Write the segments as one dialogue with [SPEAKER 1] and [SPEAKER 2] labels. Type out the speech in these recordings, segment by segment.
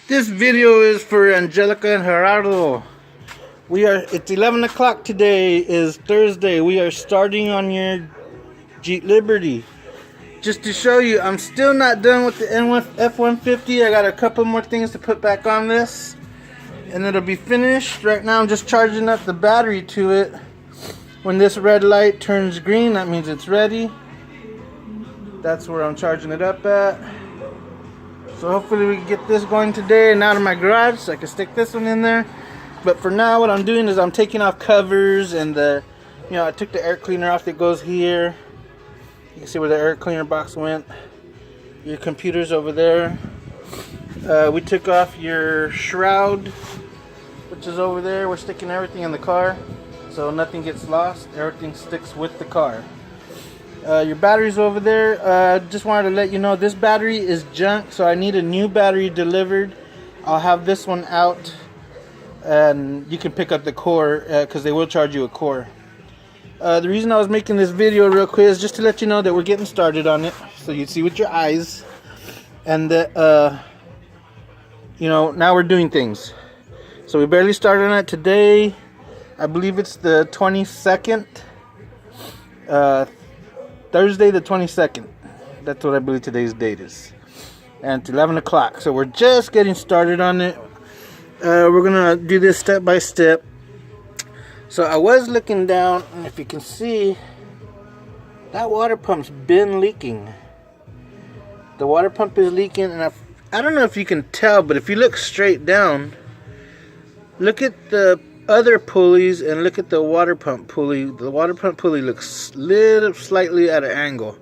[SPEAKER 1] This video is for Angelica and Geraldo. It's 11 o'clock today, is Thursday. We are starting on your Jeep Liberty. Just to show you, I'm still not done with the F-150. I got a couple more things to put back on this, and it'll be finished. Right now I'm just charging up the battery to it. When this red light turns green, that means it's ready. That's where I'm charging it up at. So hopefully we can get this going today and out of my garage so I can stick this one in there. But for now, what I'm doing is I'm taking off covers and I took the air cleaner off that goes here. You can see where the air cleaner box went. Your computer's over there. We took off your shroud, which is over there. We're sticking everything in the car so nothing gets lost. Everything sticks with the car. Your battery's over there. Just wanted to let you know this battery is junk, so I need a new battery delivered. I'll have this one out, and you can pick up the core because they will charge you a core. The reason I was making this video real quick is just to let you know that we're getting started on it, so you see with your eyes, and that now we're doing things. So we barely started on it today. I believe it's the 22nd. Thursday the 22nd. That's what I believe today's date is. And it's 11 o'clock. So we're just getting started on it. We're going to do this step by step. So I was looking down, and if you can see, that water pump's been leaking. The water pump is leaking, and I don't know if you can tell, but if you look straight down, look at the other pulleys and look at the water pump pulley. The water pump pulley looks slightly at an angle.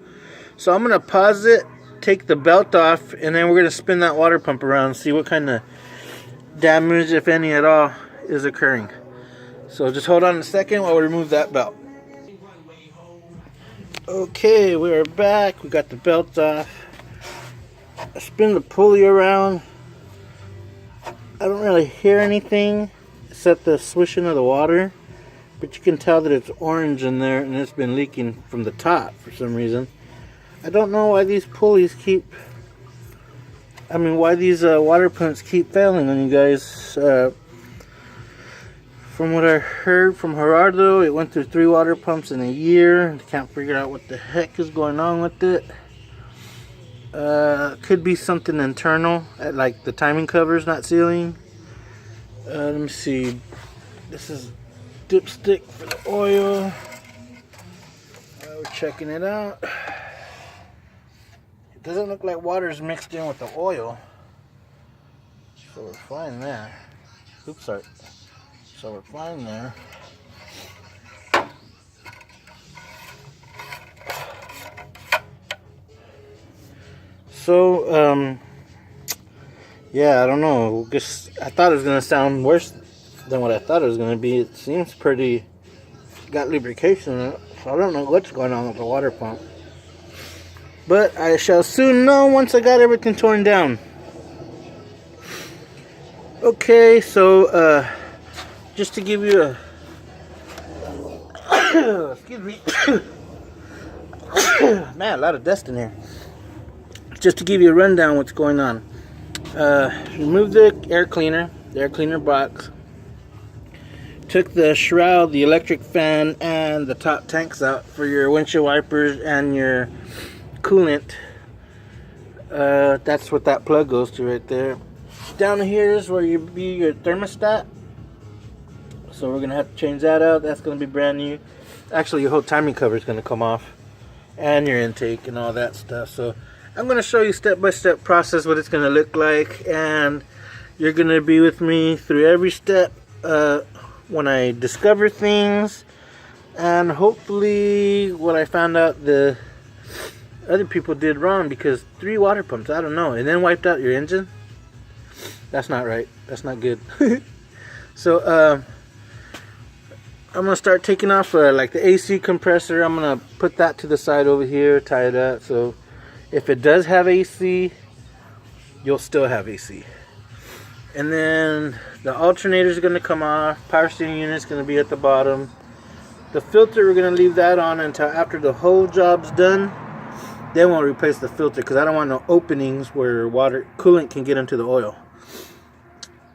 [SPEAKER 1] So I'm going to pause it, take the belt off, and then we're going to spin that water pump around and see what kind of damage, if any at all, is occurring. So just hold on a second while we remove that belt. Okay, we're back. We got the belt off. I spin the pulley around. I don't really hear anything except the swishing of the water, but you can tell that it's orange in there and it's been leaking from the top for some reason. I don't know why these pulleys why these water pumps keep failing on you guys. From what I heard from Geraldo, it went through 3 water pumps in a year. Can't figure out what the heck is going on with it. Could be something internal, like the timing cover's not sealing. Let me see. This is dipstick for the oil. We're checking it out. It doesn't look like water is mixed in with the oil, so we're fine there. Oops, sorry. So we're fine there. So, yeah, I don't know. I thought it was going to sound worse than what I thought it was going to be. It seems pretty, got lubrication in it. So I don't know what's going on with the water pump. But I shall soon know once I got everything torn down. Okay, so, just to give you a, excuse me, man, a lot of dust in here. Just to give you a rundown what's going on. Remove the air cleaner box. Took the shroud, the electric fan, and the top tanks out for your windshield wipers and your coolant. That's what that plug goes to right there. Down here is where you be your thermostat. So we're gonna have to change that out. That's gonna be brand new. Actually, your whole timing cover is gonna come off, and your intake and all that stuff. So I'm going to show you step-by-step process what it's going to look like, and you're going to be with me through every step when I discover things, and hopefully what I found out the other people did wrong, because 3 water pumps, I don't know, and then wiped out your engine. That's not right. That's not good. So I'm going to start taking off like the AC compressor. I'm going to put that to the side over here, tie it up, so if it does have AC, you'll still have AC. And then the alternator is going to come off. Power steering unit is going to be at the bottom. The filter, we're going to leave that on until after the whole job's done. Then we'll replace the filter, because I don't want no openings where coolant can get into the oil.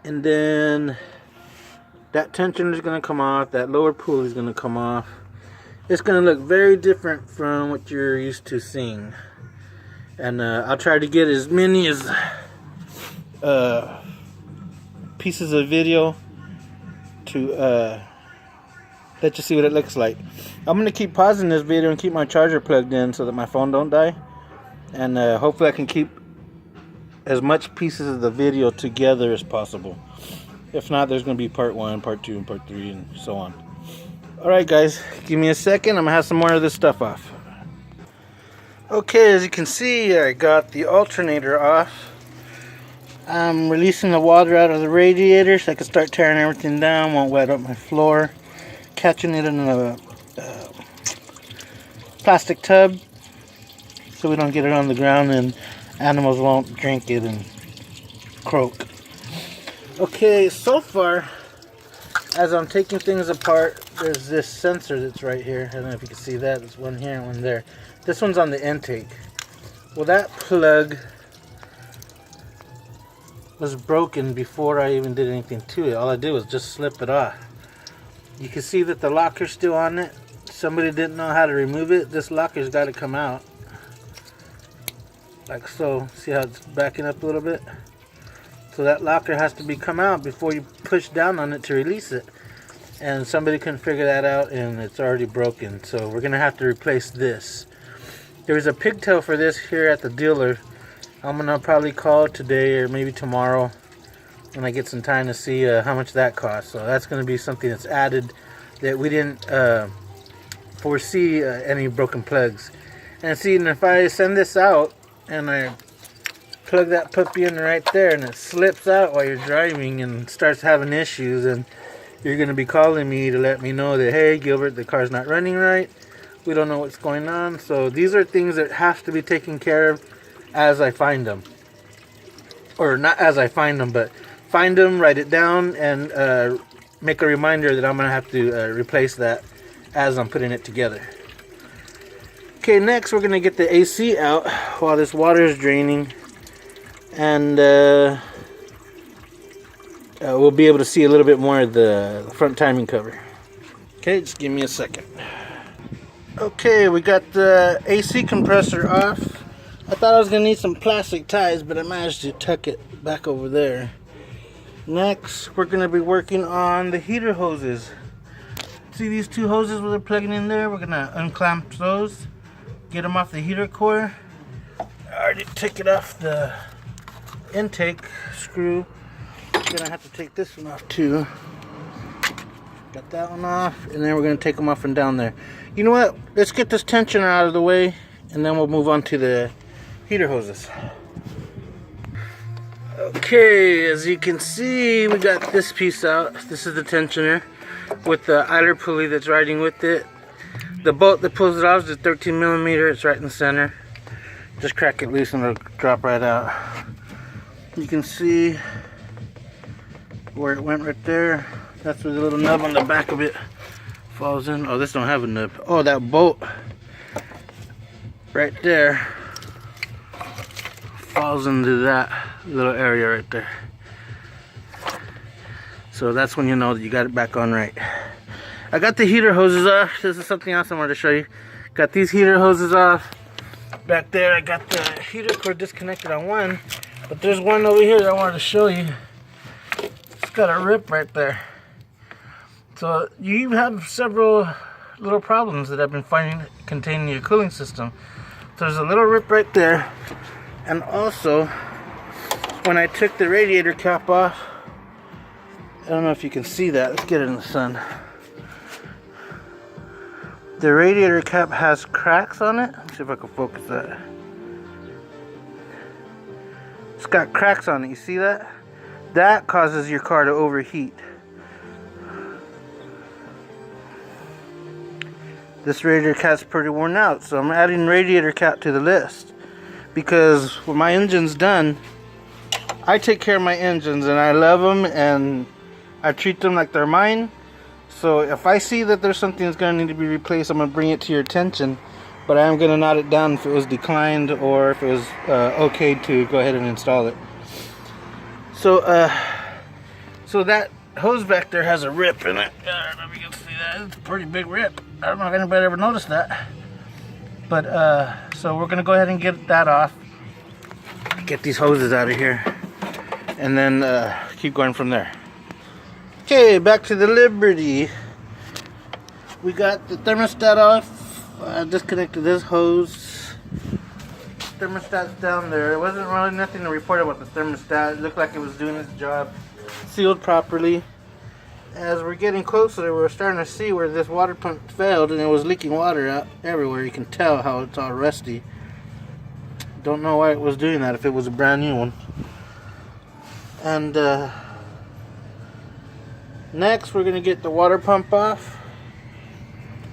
[SPEAKER 1] And then that tensioner is going to come off. That lower pulley is going to come off. It's going to look very different from what you're used to seeing. And I'll try to get as many as pieces of video to let you see what it looks like. I'm going to keep pausing this video and keep my charger plugged in so that my phone don't die. And hopefully I can keep as much pieces of the video together as possible. If not, there's going to be part 1, part 2, and part 3, and so on. Alright guys, give me a second. I'm going to have some more of this stuff off. Okay, as you can see, I got the alternator off. I'm releasing the water out of the radiator so I can start tearing everything down, won't wet up my floor. Catching it in a plastic tub so we don't get it on the ground and animals won't drink it and croak. Okay, so far, as I'm taking things apart, there's this sensor that's right here. I don't know if you can see that. There's one here and one there. This one's on the intake. Well, that plug was broken before I even did anything to it. All I did was just slip it off. You can see that the locker's still on it. Somebody didn't know how to remove it. This locker's got to come out. Like so. See how it's backing up a little bit? So that locker has to come out before you push down on it to release it. And somebody couldn't figure that out and it's already broken. So we're going to have to replace this. There's a pigtail for this here at the dealer. I'm going to probably call today or maybe tomorrow when I get some time to see how much that costs. So that's going to be something that's added that we didn't foresee any broken plugs. And see, and if I send this out and I plug that puppy in right there and it slips out while you're driving and starts having issues, and you're going to be calling me to let me know that, hey Gilbert, the car's not running right, we don't know what's going on. So these are things that have to be taken care of as I find them, or not as I find them, but find them, write it down, and make a reminder that I'm going to have to replace that as I'm putting it together. Okay, next we're going to get the AC out while this water is draining. And we'll be able to see a little bit more of the front timing cover. Okay, just give me a second. Okay, we got the AC compressor off. I thought I was going to need some plastic ties, but I managed to tuck it back over there. Next, we're going to be working on the heater hoses. See these two hoses where they're plugging in there? We're going to unclamp those, get them off the heater core. I already took it off the intake screw. Gonna have to take this one off too. Got that one off, and then we're gonna take them off and down there. You know what? Let's get this tensioner out of the way, and then we'll move on to the heater hoses. Okay, as you can see, we got this piece out. This is the tensioner with the idler pulley that's riding with it. The bolt that pulls it off is a 13 millimeter. It's right in the center. Just crack it loose and it'll drop right out. You can see where it went right there. That's where the little nub on the back of it falls in. Oh, this don't have a nub. Oh, that bolt right there falls into that little area right there. So that's when you know that you got it back on right. I got the heater hoses off. This is something else I wanted to show you. Got these heater hoses off. Back there I got the heater cord disconnected on one. But there's one over here that I wanted to show you. It's got a rip right there. So you have several little problems that I've been finding containing your cooling system. So there's a little rip right there. And also, when I took the radiator cap off, I don't know if you can see that. Let's get it in the sun. The radiator cap has cracks on it. Let's see if I can focus that. It's got cracks on it, you see that? That causes your car to overheat. This radiator cap's pretty worn out, so I'm adding radiator cap to the list. Because when my engine's done, I take care of my engines and I love them and I treat them like they're mine. So if I see that there's something that's going to need to be replaced, I'm going to bring it to your attention. But I am going to note it down if it was declined or if it was okay to go ahead and install it. So So that hose back there has a rip in it. I don't know if you can see that. It's a pretty big rip. I don't know if anybody ever noticed that. But so we're gonna go ahead and get that off. Get these hoses out of here, and then keep going from there. Okay, back to the Liberty. We got the thermostat off. I disconnected this hose. Thermostat's down there. There wasn't really nothing to report about the thermostat. It looked like it was doing its job. Sealed properly. As we're getting closer, we're starting to see where this water pump failed and it was leaking water out everywhere. You can tell how it's all rusty. Don't know why it was doing that if it was a brand new one. And next we're going to get the water pump off.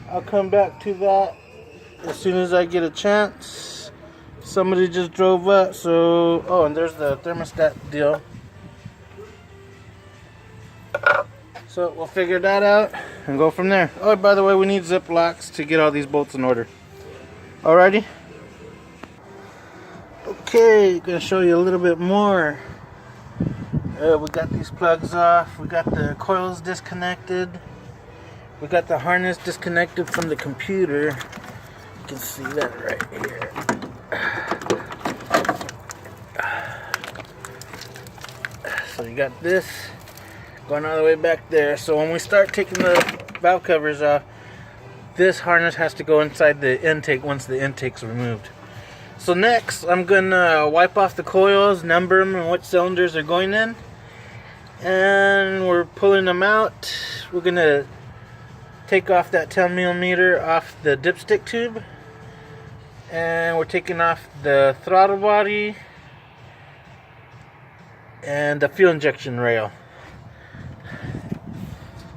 [SPEAKER 1] I'll come back to that as soon as I get a chance. Somebody just drove up, so... Oh, and there's the thermostat deal. So we'll figure that out and go from there. Oh, by the way, we need zip locks to get all these bolts in order. Alrighty. Okay, gonna show you a little bit more. We got these plugs off. We got the coils disconnected. We got the harness disconnected from the computer. You can see that right here. So you got this going all the way back there. So when we start taking the valve covers off, this harness has to go inside the intake once the intake's removed. So next, I'm gonna wipe off the coils, number them, and what cylinders they're going in. And we're pulling them out. We're gonna take off that 10mm off the dipstick tube. And we're taking off the throttle body and the fuel injection rail.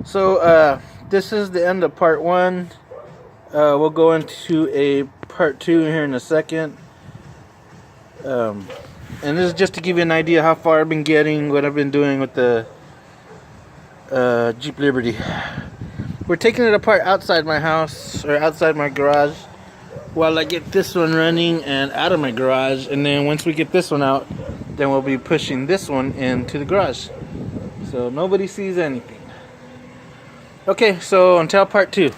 [SPEAKER 1] So this is the end of part 1. We'll go into a part 2 here in a second. And this is just to give you an idea how far I've been getting, what I've been doing with the Jeep Liberty. We're taking it apart outside my house, or outside my garage, while I get this one running and out of my garage. And then once we get this one out, then we'll be pushing this one into the garage, so nobody sees anything. Okay, so until part 2.